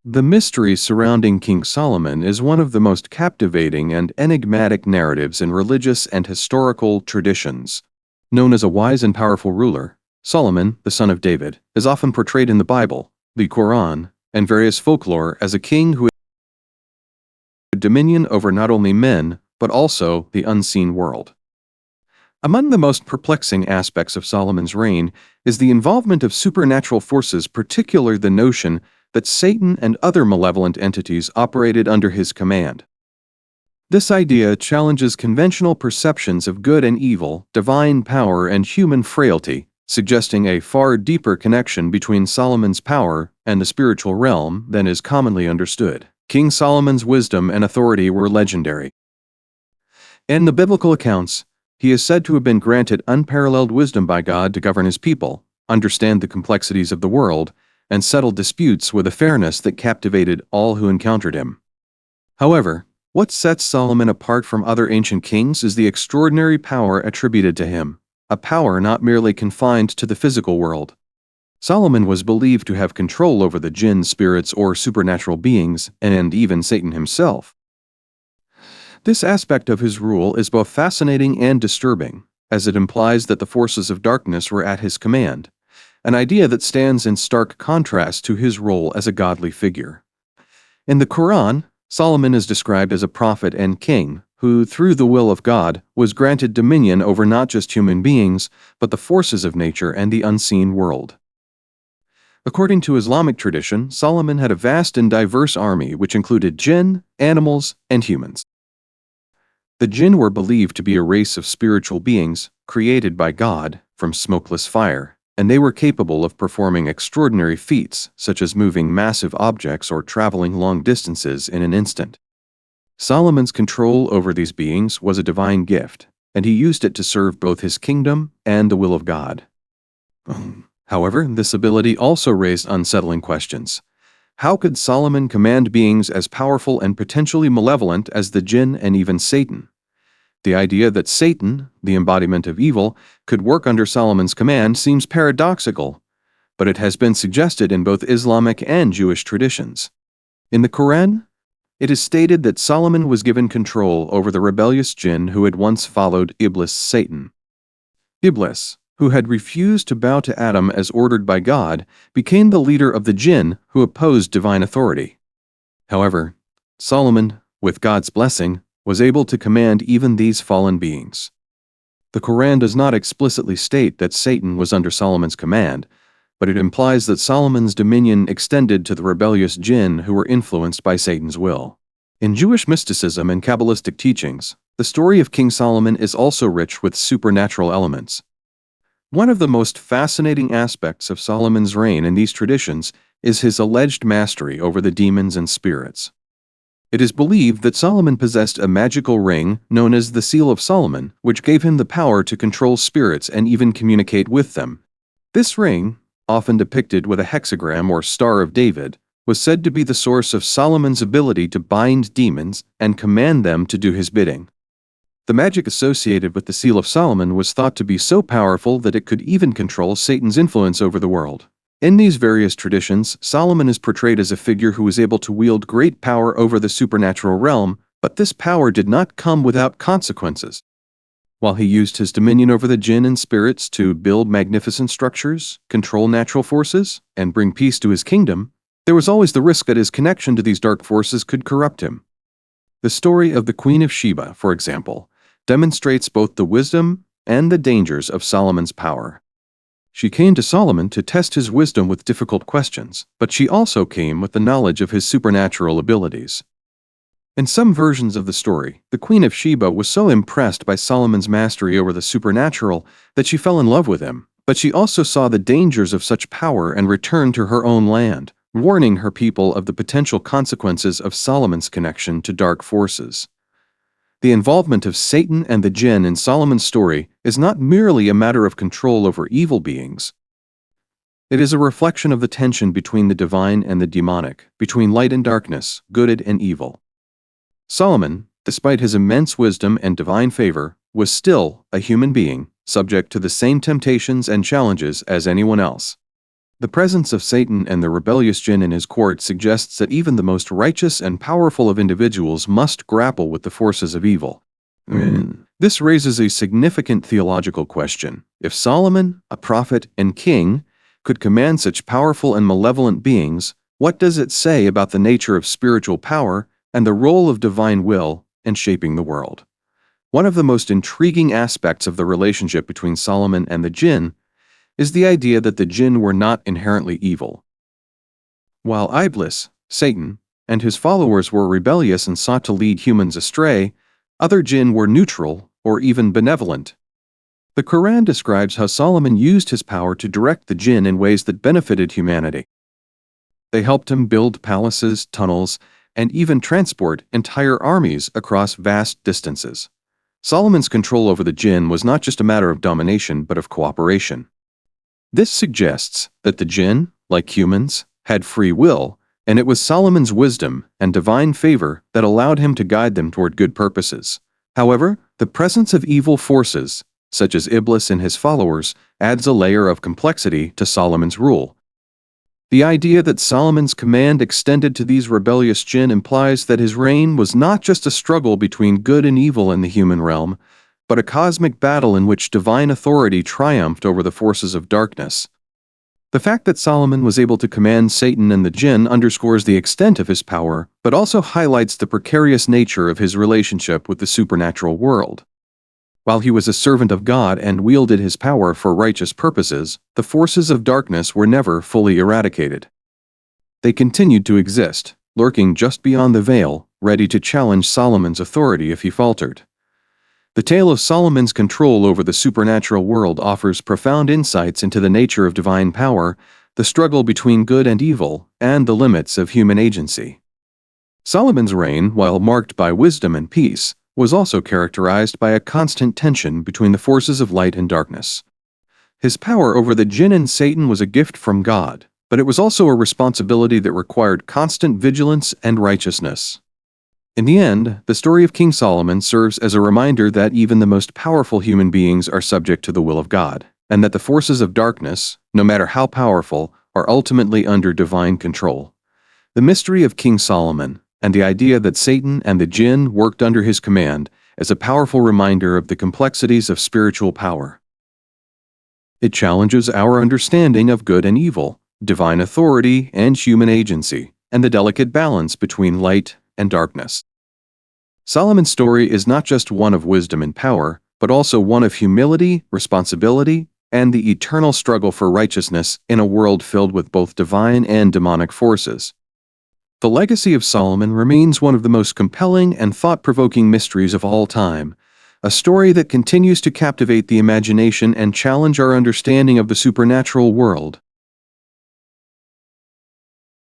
The mystery surrounding King Solomon is one of the most captivating and enigmatic narratives in religious and historical traditions. Known as a wise and powerful ruler, Solomon, the son of David, is often portrayed in the Bible, the Quran, and various folklore as a king who had dominion over not only men, but also the unseen world. Among the most perplexing aspects of Solomon's reign is the involvement of supernatural forces, particularly the notion that Satan and other malevolent entities operated under his command. This idea challenges conventional perceptions of good and evil, divine power and human frailty, suggesting a far deeper connection between Solomon's power and the spiritual realm than is commonly understood. King Solomon's wisdom and authority were legendary. In the biblical accounts, he is said to have been granted unparalleled wisdom by God to govern his people, understand the complexities of the world, and settle disputes with a fairness that captivated all who encountered him. However, what sets Solomon apart from other ancient kings is the extraordinary power attributed to him, a power not merely confined to the physical world. Solomon was believed to have control over the jinn spirits or supernatural beings, and even Satan himself. This aspect of his rule is both fascinating and disturbing, as it implies that the forces of darkness were at his command, an idea that stands in stark contrast to his role as a godly figure. In the Quran, Solomon is described as a prophet and king who, through the will of God, was granted dominion over not just human beings, but the forces of nature and the unseen world. According to Islamic tradition, Solomon had a vast and diverse army which included jinn, animals, and humans. The jinn were believed to be a race of spiritual beings created by God from smokeless fire, and they were capable of performing extraordinary feats such as moving massive objects or traveling long distances in an instant. Solomon's control over these beings was a divine gift, and he used it to serve both his kingdom and the will of God. However, this ability also raised unsettling questions. How could Solomon command beings as powerful and potentially malevolent as the jinn and even Satan? The idea that Satan, the embodiment of evil, could work under Solomon's command seems paradoxical, but it has been suggested in both Islamic and Jewish traditions. In the Quran, it is stated that Solomon was given control over the rebellious jinn who had once followed Iblis, Satan. Iblis, who had refused to bow to Adam as ordered by God, became the leader of the jinn who opposed divine authority. However, Solomon, with God's blessing, was able to command even these fallen beings. The Quran does not explicitly state that Satan was under Solomon's command, but it implies that Solomon's dominion extended to the rebellious jinn who were influenced by Satan's will. In Jewish mysticism and Kabbalistic teachings, the story of King Solomon is also rich with supernatural elements. One of the most fascinating aspects of Solomon's reign in these traditions is his alleged mastery over the demons and spirits. It is believed that Solomon possessed a magical ring known as the Seal of Solomon, which gave him the power to control spirits and even communicate with them. This ring, often depicted with a hexagram or Star of David, was said to be the source of Solomon's ability to bind demons and command them to do his bidding. The magic associated with the Seal of Solomon was thought to be so powerful that it could even control Satan's influence over the world. In these various traditions, Solomon is portrayed as a figure who was able to wield great power over the supernatural realm, but this power did not come without consequences. While he used his dominion over the jinn and spirits to build magnificent structures, control natural forces, and bring peace to his kingdom, there was always the risk that his connection to these dark forces could corrupt him. The story of the Queen of Sheba, for example, demonstrates both the wisdom and the dangers of Solomon's power. She came to Solomon to test his wisdom with difficult questions, but she also came with the knowledge of his supernatural abilities. In some versions of the story, the Queen of Sheba was so impressed by Solomon's mastery over the supernatural that she fell in love with him, but she also saw the dangers of such power and returned to her own land, warning her people of the potential consequences of Solomon's connection to dark forces. The involvement of Satan and the jinn in Solomon's story is not merely a matter of control over evil beings. It is a reflection of the tension between the divine and the demonic, between light and darkness, good and evil. Solomon, despite his immense wisdom and divine favor, was still a human being, subject to the same temptations and challenges as anyone else. The presence of Satan and the rebellious jinn in his court suggests that even the most righteous and powerful of individuals must grapple with the forces of evil. This raises a significant theological question. If Solomon, a prophet and king, could command such powerful and malevolent beings, what does it say about the nature of spiritual power and the role of divine will in shaping the world? One of the most intriguing aspects of the relationship between Solomon and the jinn is the idea that the jinn were not inherently evil. While Iblis, Satan, and his followers were rebellious and sought to lead humans astray, other jinn were neutral or even benevolent. The Quran describes how Solomon used his power to direct the jinn in ways that benefited humanity. They helped him build palaces, tunnels, and even transport entire armies across vast distances. Solomon's control over the jinn was not just a matter of domination but of cooperation. This suggests that the jinn, like humans, had free will, and it was Solomon's wisdom and divine favor that allowed him to guide them toward good purposes. However, the presence of evil forces, such as Iblis and his followers, adds a layer of complexity to Solomon's rule. The idea that Solomon's command extended to these rebellious jinn implies that his reign was not just a struggle between good and evil in the human realm, but a cosmic battle in which divine authority triumphed over the forces of darkness. The fact that Solomon was able to command Satan and the jinn underscores the extent of his power, but also highlights the precarious nature of his relationship with the supernatural world. While he was a servant of God and wielded his power for righteous purposes, the forces of darkness were never fully eradicated. They continued to exist, lurking just beyond the veil, ready to challenge Solomon's authority if he faltered. The tale of Solomon's control over the supernatural world offers profound insights into the nature of divine power, the struggle between good and evil, and the limits of human agency. Solomon's reign, while marked by wisdom and peace, was also characterized by a constant tension between the forces of light and darkness. His power over the jinn and Satan was a gift from God, but it was also a responsibility that required constant vigilance and righteousness. In the end, the story of King Solomon serves as a reminder that even the most powerful human beings are subject to the will of God, and that the forces of darkness, no matter how powerful, are ultimately under divine control. The mystery of King Solomon, and the idea that Satan and the jinn worked under his command, is a powerful reminder of the complexities of spiritual power. It challenges our understanding of good and evil, divine authority and human agency, and the delicate balance between light and darkness. Solomon's story is not just one of wisdom and power, but also one of humility, responsibility, and the eternal struggle for righteousness in a world filled with both divine and demonic forces. The legacy of Solomon remains one of the most compelling and thought-provoking mysteries of all time, a story that continues to captivate the imagination and challenge our understanding of the supernatural world.